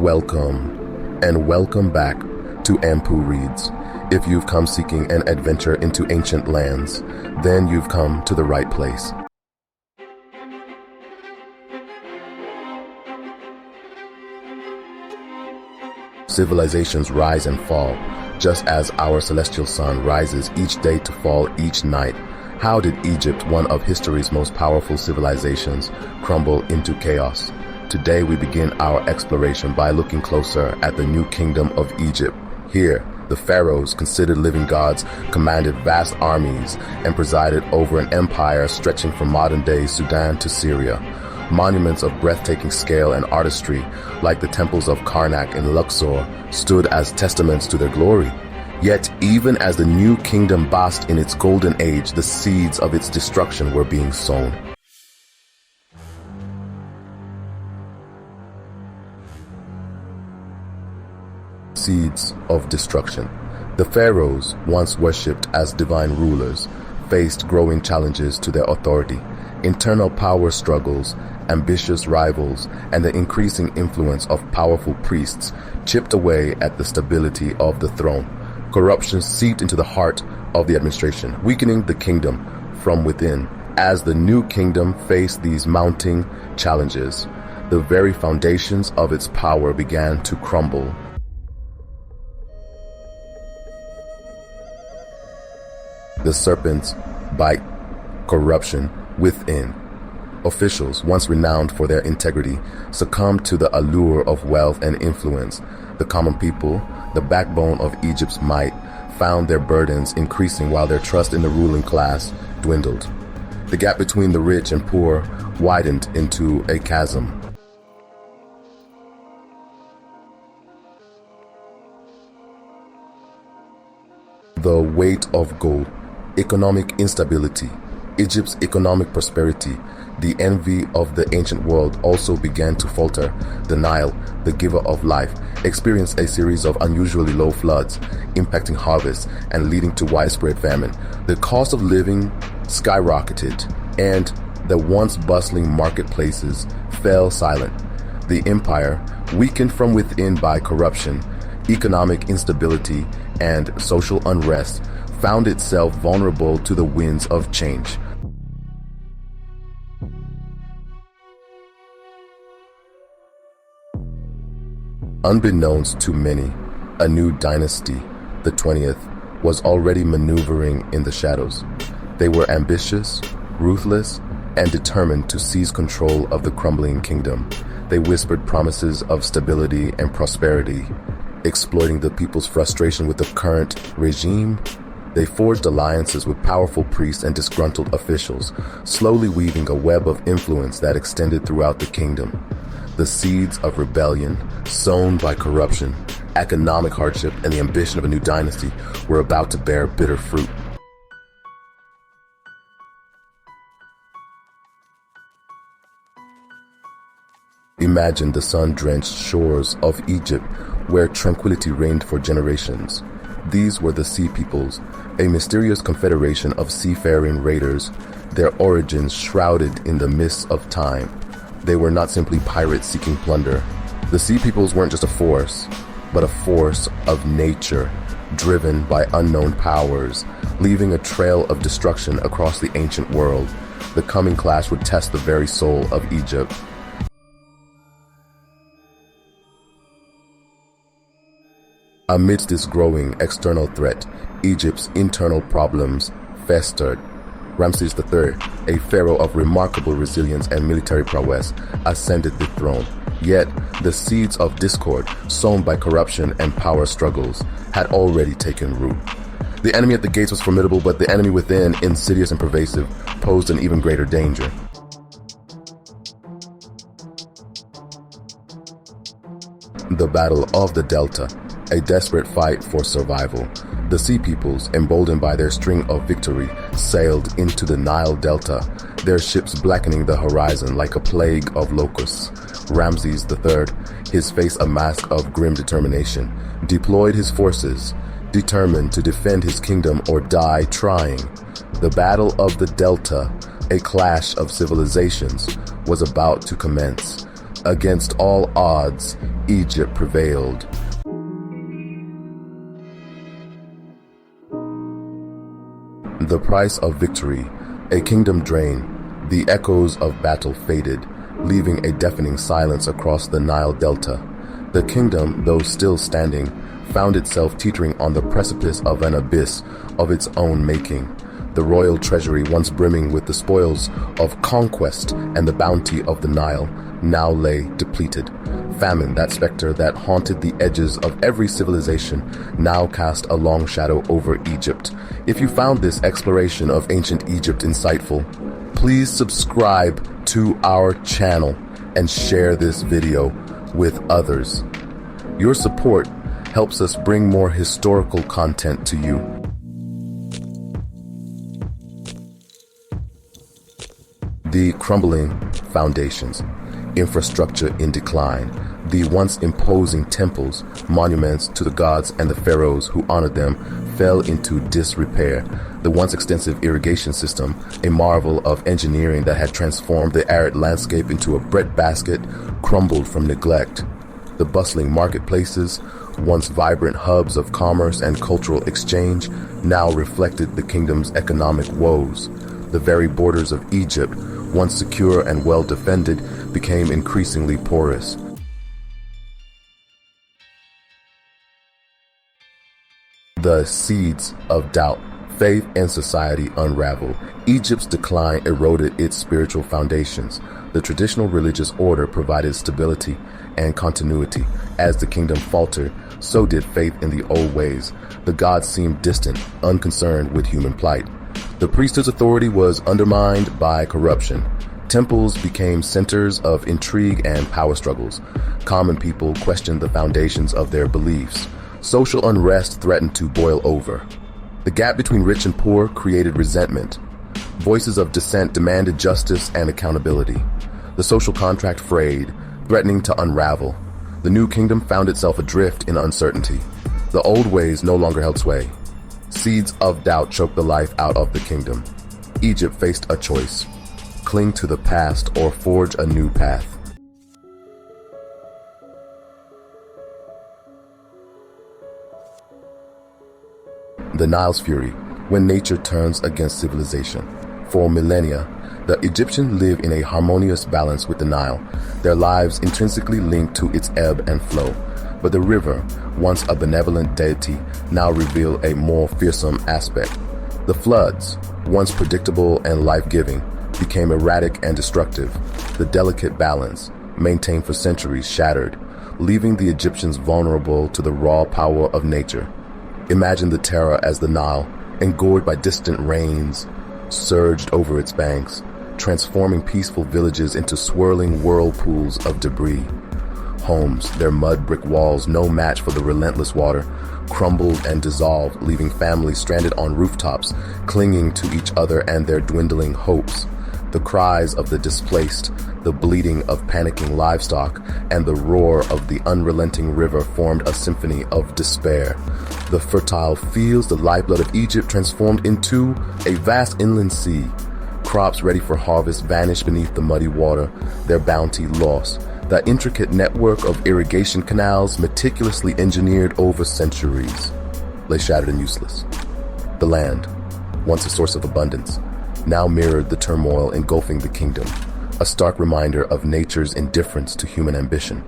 Welcome, and welcome back to Ampu Reads. If you've come seeking an adventure into ancient lands, then you've come to the right place. Civilizations rise and fall, just as our celestial sun rises each day to fall each night. How did Egypt, one of history's most powerful civilizations, crumble into chaos? Today we begin our exploration by looking closer at the new kingdom of Egypt. Here, the Pharaohs, considered living gods, commanded vast armies and presided over an empire stretching from modern-day Sudan to Syria. Monuments of breathtaking scale and artistry, like the temples of Karnak and Luxor, stood as testaments to their glory. Yet, even as the new kingdom basked in its golden age, the seeds of its destruction were being sown. Seeds of destruction. The Pharaohs, once worshipped as divine rulers, faced growing challenges to their authority. Internal power struggles, ambitious rivals, and the increasing influence of powerful priests chipped away at the stability of the throne. Corruption seeped into the heart of the administration, weakening the kingdom from within. As the new kingdom faced these mounting challenges, the very foundations of its power began to crumble. The serpents bite. Corruption within. Officials, once renowned for their integrity, succumbed to the allure of wealth and influence. The common people, the backbone of Egypt's might, found their burdens increasing while their trust in the ruling class dwindled. The gap between the rich and poor widened into a chasm. The weight of gold. Economic instability. Egypt's economic prosperity, the envy of the ancient world, also began to falter. The Nile, the giver of life, experienced a series of unusually low floods, impacting harvests and leading to widespread famine. The cost of living skyrocketed, and the once bustling marketplaces fell silent. The empire, weakened from within by corruption, economic instability, and social unrest, found itself vulnerable to the winds of change. Unbeknownst to many, a new dynasty, the 20th, was already maneuvering in the shadows. They were ambitious, ruthless, and determined to seize control of the crumbling kingdom. They whispered promises of stability and prosperity, exploiting the people's frustration with the current regime. They forged alliances with powerful priests and disgruntled officials, slowly weaving a web of influence that extended throughout the kingdom. The seeds of rebellion, sown by corruption, economic hardship, and the ambition of a new dynasty, were about to bear bitter fruit. Imagine the sun-drenched shores of Egypt, where tranquility reigned for generations. These were the Sea Peoples, a mysterious confederation of seafaring raiders, their origins shrouded in the mists of time. They were not simply pirates seeking plunder. The Sea Peoples weren't just a force, but a force of nature, driven by unknown powers, leaving a trail of destruction across the ancient world. The coming clash would test the very soul of Egypt. Amidst this growing external threat, Egypt's internal problems festered. Ramses III, a pharaoh of remarkable resilience and military prowess, ascended the throne. Yet, the seeds of discord, sown by corruption and power struggles, had already taken root. The enemy at the gates was formidable, but the enemy within, insidious and pervasive, posed an even greater danger. The Battle of the Delta, a desperate fight for survival. The Sea Peoples, emboldened by their string of victory, sailed into the Nile Delta, their ships blackening the horizon like a plague of locusts. Ramses III, his face a mask of grim determination, deployed his forces, determined to defend his kingdom or die trying. The Battle of the Delta, a clash of civilizations, was about to commence. Against all odds, Egypt prevailed. The price of victory, a kingdom drained. The echoes of battle faded, leaving a deafening silence across the Nile Delta. The kingdom, though still standing, found itself teetering on the precipice of an abyss of its own making. The royal treasury, once brimming with the spoils of conquest and the bounty of the Nile, now lay depleted. Famine, that specter that haunted the edges of every civilization, now cast a long shadow over Egypt. If you found this exploration of ancient Egypt insightful, please subscribe to our channel and share this video with others. Your support helps us bring more historical content to you. The crumbling foundations, infrastructure in decline, the once imposing temples, monuments to the gods and the pharaohs who honored them, fell into disrepair. The once extensive irrigation system, a marvel of engineering that had transformed the arid landscape into a breadbasket, crumbled from neglect. The bustling marketplaces, once vibrant hubs of commerce and cultural exchange, now reflected the kingdom's economic woes. The very borders of Egypt, once secure and well defended, became increasingly porous. The seeds of doubt, faith, and society unraveled. Egypt's decline eroded its spiritual foundations. The traditional religious order provided stability and continuity. As the kingdom faltered, so did faith in the old ways. The gods seemed distant, unconcerned with human plight. The priesthood's authority was undermined by corruption. Temples became centers of intrigue and power struggles. Common people questioned the foundations of their beliefs. Social unrest threatened to boil over. The gap between rich and poor created resentment. Voices of dissent demanded justice and accountability. The social contract frayed, threatening to unravel. The new kingdom found itself adrift in uncertainty. The old ways no longer held sway. Seeds of doubt choked the life out of the kingdom. Egypt faced a choice: cling to the past or forge a new path. The Nile's fury, when nature turns against civilization. For millennia, the Egyptians lived in a harmonious balance with the Nile, their lives intrinsically linked to its ebb and flow. But the river, once a benevolent deity, now revealed a more fearsome aspect. The floods, once predictable and life-giving, became erratic and destructive. The delicate balance, maintained for centuries, shattered, leaving the Egyptians vulnerable to the raw power of nature. Imagine the terror as the Nile, engorged by distant rains, surged over its banks, transforming peaceful villages into swirling whirlpools of debris. Homes, their mud brick walls no match for the relentless water, crumbled and dissolved, leaving families stranded on rooftops, clinging to each other and their dwindling hopes. The cries of the displaced, the bleating of panicking livestock, and the roar of the unrelenting river formed a symphony of despair. The fertile fields, the lifeblood of Egypt, transformed into a vast inland sea. Crops ready for harvest vanished beneath the muddy water, their bounty lost. The intricate network of irrigation canals, meticulously engineered over centuries, lay shattered and useless. The land, once a source of abundance, now mirrored the turmoil engulfing the kingdom, a stark reminder of nature's indifference to human ambition.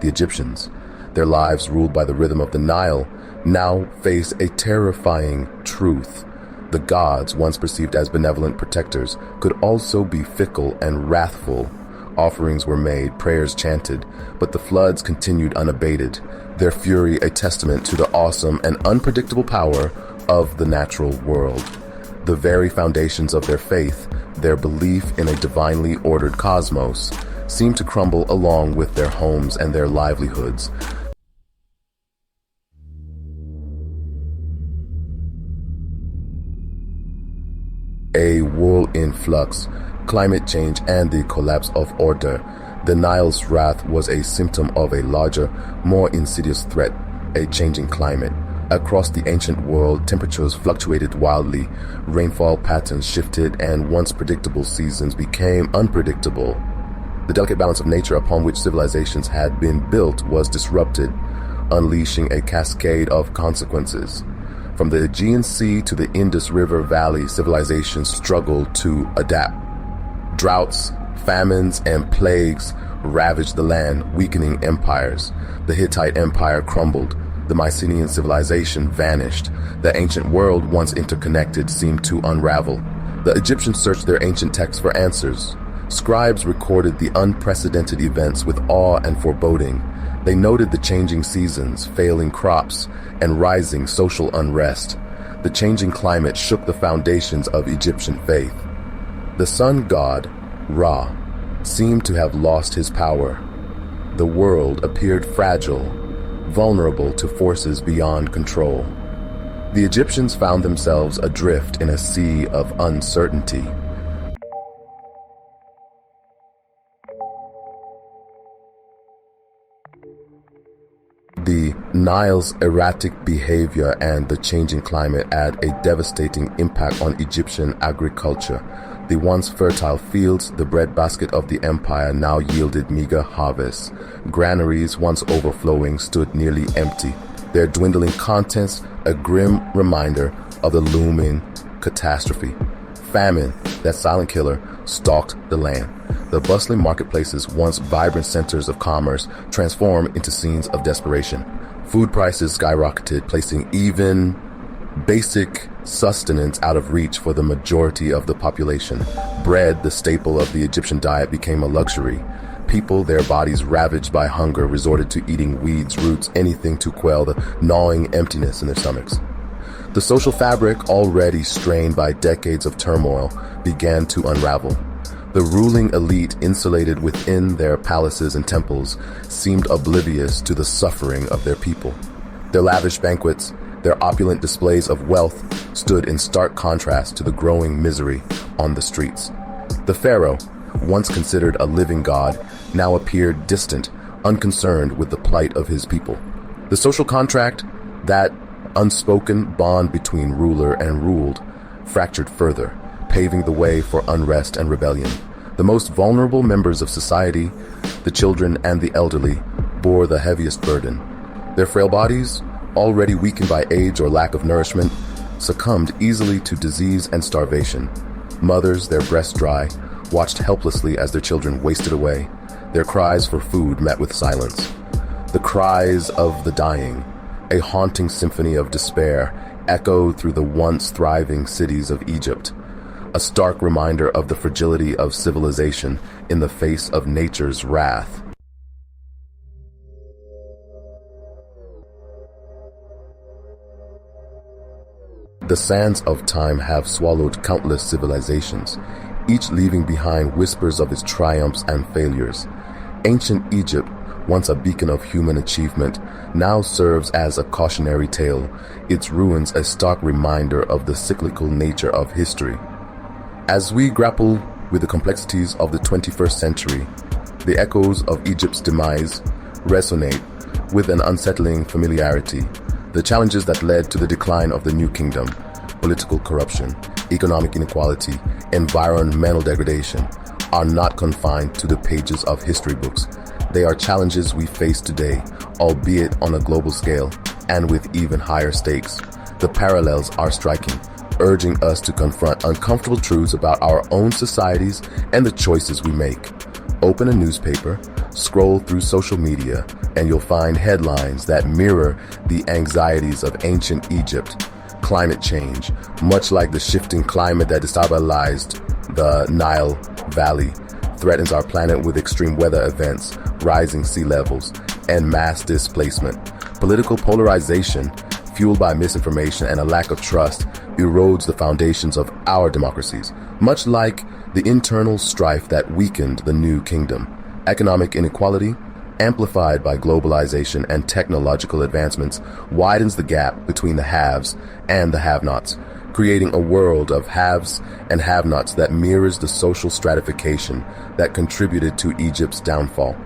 The Egyptians, their lives ruled by the rhythm of the Nile, now face a terrifying truth. The gods, once perceived as benevolent protectors, could also be fickle and wrathful. Offerings were made, prayers chanted, but the floods continued unabated, their fury a testament to the awesome and unpredictable power of the natural world. The very foundations of their faith, their belief in a divinely ordered cosmos, seemed to crumble along with their homes and their livelihoods. A world in flux, climate change, and the collapse of order. The Nile's wrath was a symptom of a larger, more insidious threat, a changing climate. Across the ancient world, temperatures fluctuated wildly, rainfall patterns shifted, and once predictable seasons became unpredictable. The delicate balance of nature upon which civilizations had been built was disrupted, unleashing a cascade of consequences. From the Aegean Sea to the Indus River Valley, civilizations struggled to adapt. Droughts, famines, and plagues ravaged the land, weakening empires. The Hittite Empire crumbled. The Mycenaean civilization vanished. The ancient world, once interconnected, seemed to unravel. The Egyptians searched their ancient texts for answers. Scribes recorded the unprecedented events with awe and foreboding. They noted the changing seasons, failing crops, and rising social unrest. The changing climate shook the foundations of Egyptian faith. The sun god, Ra, seemed to have lost his power. The world appeared fragile, vulnerable to forces beyond control. The Egyptians found themselves adrift in a sea of uncertainty. The Nile's erratic behavior and the changing climate had a devastating impact on Egyptian agriculture. The once fertile fields, the breadbasket of the empire, now yielded meager harvests. Granaries, once overflowing, stood nearly empty, their dwindling contents a grim reminder of the looming catastrophe. Famine, that silent killer, stalked the land. The bustling marketplaces, once vibrant centers of commerce, transformed into scenes of desperation. Food prices skyrocketed, placing even basic sustenance out of reach for the majority of the population. Bread, the staple of the Egyptian diet, became a luxury. People, their bodies ravaged by hunger, resorted to eating weeds, roots, anything to quell the gnawing emptiness in their stomachs. The social fabric, already strained by decades of turmoil, began to unravel. The ruling elite, insulated within their palaces and temples, seemed oblivious to the suffering of their people. Their lavish banquets, their opulent displays of wealth, stood in stark contrast to the growing misery on the streets. The pharaoh, once considered a living god, now appeared distant, unconcerned with the plight of his people. The social contract, that unspoken bond between ruler and ruled, fractured further, paving the way for unrest and rebellion. The most vulnerable members of society, the children and the elderly, bore the heaviest burden. Their frail bodies, already weakened by age or lack of nourishment, succumbed easily to disease and starvation. Mothers, their breasts dry, watched helplessly as their children wasted away, their cries for food met with silence. The cries of the dying, a haunting symphony of despair, echoed through the once thriving cities of Egypt, a stark reminder of the fragility of civilization in the face of nature's wrath. The sands of time have swallowed countless civilizations, each leaving behind whispers of its triumphs and failures. Ancient Egypt, once a beacon of human achievement, now serves as a cautionary tale, its ruins a stark reminder of the cyclical nature of history. As we grapple with the complexities of the 21st century, the echoes of Egypt's demise resonate with an unsettling familiarity. The challenges that led to the decline of the New Kingdom, political corruption, economic inequality, environmental degradation, are not confined to the pages of history books. They are challenges we face today, albeit on a global scale and with even higher stakes. The parallels are striking, urging us to confront uncomfortable truths about our own societies and the choices we make. Open a newspaper, scroll through social media, and you'll find headlines that mirror the anxieties of ancient Egypt. Climate change, much like the shifting climate that destabilized the Nile Valley, threatens our planet with extreme weather events, rising sea levels, and mass displacement. Political polarization, fueled by misinformation and a lack of trust, erodes the foundations of our democracies, much like the internal strife that weakened the New Kingdom. Economic inequality, amplified by globalization and technological advancements, widens the gap between the haves and the have-nots, creating a world of haves and have-nots that mirrors the social stratification that contributed to Egypt's downfall.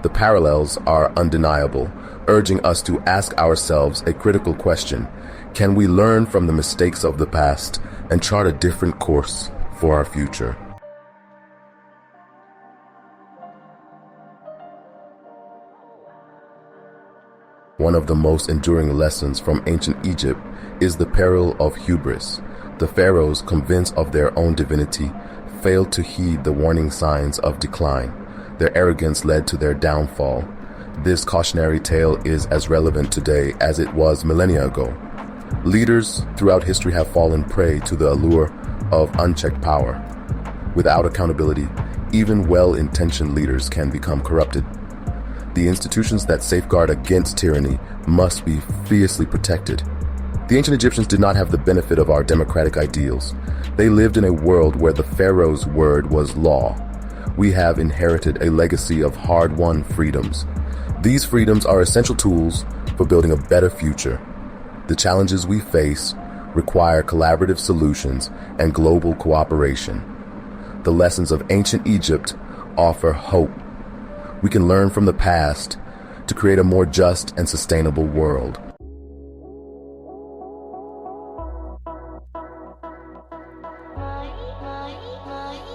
The parallels are undeniable, urging us to ask ourselves a critical question. Can we learn from the mistakes of the past and chart a different course for our future? One of the most enduring lessons from ancient Egypt is the peril of hubris. The pharaohs, convinced of their own divinity, failed to heed the warning signs of decline. Their arrogance led to their downfall. This cautionary tale is as relevant today as it was millennia ago. Leaders throughout history have fallen prey to the allure of unchecked power. Without accountability, even well-intentioned leaders can become corrupted. The institutions that safeguard against tyranny must be fiercely protected. The ancient Egyptians did not have the benefit of our democratic ideals. They lived in a world where the pharaoh's word was law. We have inherited a legacy of hard-won freedoms. These freedoms are essential tools for building a better future. The challenges we face require collaborative solutions and global cooperation. The lessons of ancient Egypt offer hope. We can learn from the past to create a more just and sustainable world.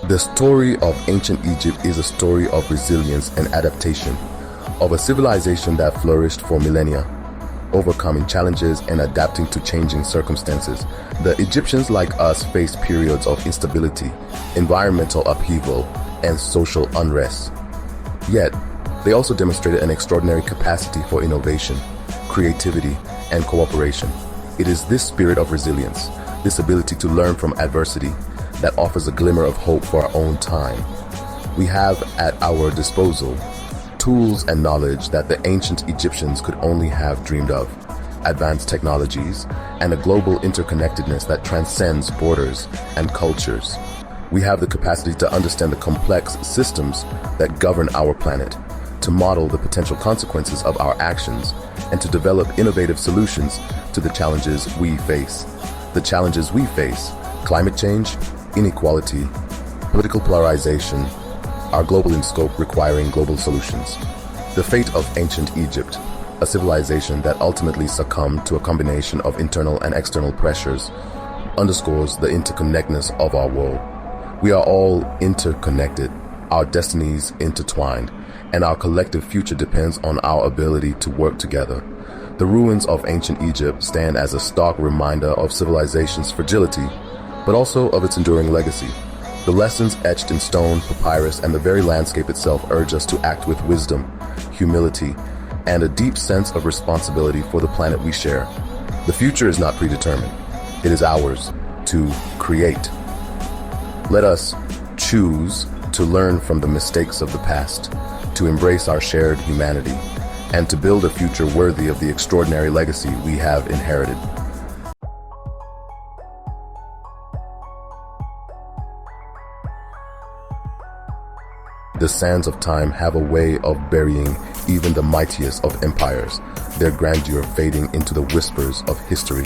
The story of ancient Egypt is a story of resilience and adaptation, of a civilization that flourished for millennia, overcoming challenges and adapting to changing circumstances. The Egyptians, like us, faced periods of instability, environmental upheaval, and social unrest. Yet, they also demonstrated an extraordinary capacity for innovation, creativity, and cooperation. It is this spirit of resilience, this ability to learn from adversity, that offers a glimmer of hope for our own time. We have at our disposal tools and knowledge that the ancient Egyptians could only have dreamed of, advanced technologies, and a global interconnectedness that transcends borders and cultures. We have the capacity to understand the complex systems that govern our planet, to model the potential consequences of our actions, and to develop innovative solutions to the challenges we face. The challenges we face: climate change, inequality, political polarization, are global in scope, requiring global solutions. The fate of ancient Egypt, a civilization that ultimately succumbed to a combination of internal and external pressures, underscores the interconnectedness of our world. We are all interconnected, our destinies intertwined, and our collective future depends on our ability to work together. The ruins of ancient Egypt stand as a stark reminder of civilization's fragility, but also of its enduring legacy. The lessons etched in stone, papyrus, and the very landscape itself urge us to act with wisdom, humility, and a deep sense of responsibility for the planet we share. The future is not predetermined. It is ours to create. Let us choose to learn from the mistakes of the past, to embrace our shared humanity, and to build a future worthy of the extraordinary legacy we have inherited. The sands of time have a way of burying even the mightiest of empires, their grandeur fading into the whispers of history.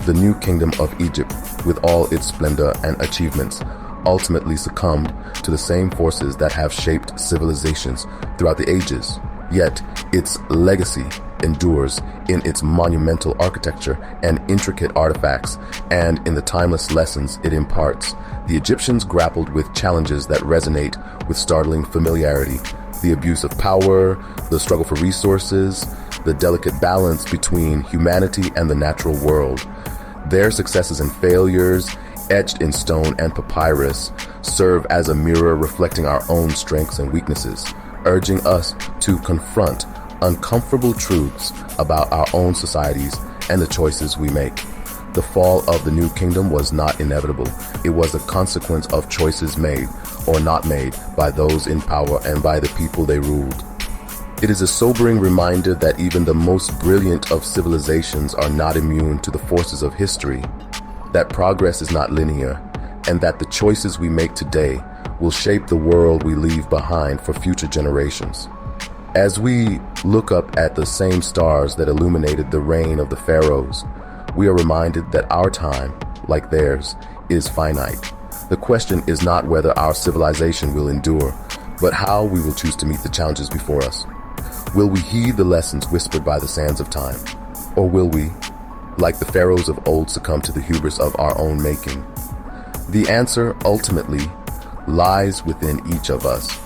The new kingdom of Egypt, with all its splendor and achievements, ultimately succumbed to the same forces that have shaped civilizations throughout the ages. Yet, its legacy endures in its monumental architecture and intricate artifacts, and in the timeless lessons it imparts. The Egyptians grappled with challenges that resonate with startling familiarity: the abuse of power, the struggle for resources, the delicate balance between humanity and the natural world. Their successes and failures, etched in stone and papyrus, serve as a mirror reflecting our own strengths and weaknesses, urging us to confront uncomfortable truths about our own societies and the choices we make. The fall of the new kingdom was not inevitable. It was a consequence of choices made or not made by those in power and by the people they ruled. It is a sobering reminder that even the most brilliant of civilizations are not immune to the forces of history, that progress is not linear, and that the choices we make today will shape the world we leave behind for future generations. As we look up at the same stars that illuminated the reign of the pharaohs, we are reminded that our time, like theirs, is finite. The question is not whether our civilization will endure, but how we will choose to meet the challenges before us. Will we heed the lessons whispered by the sands of time? Or will we, like the pharaohs of old, succumb to the hubris of our own making? The answer ultimately lies within each of us.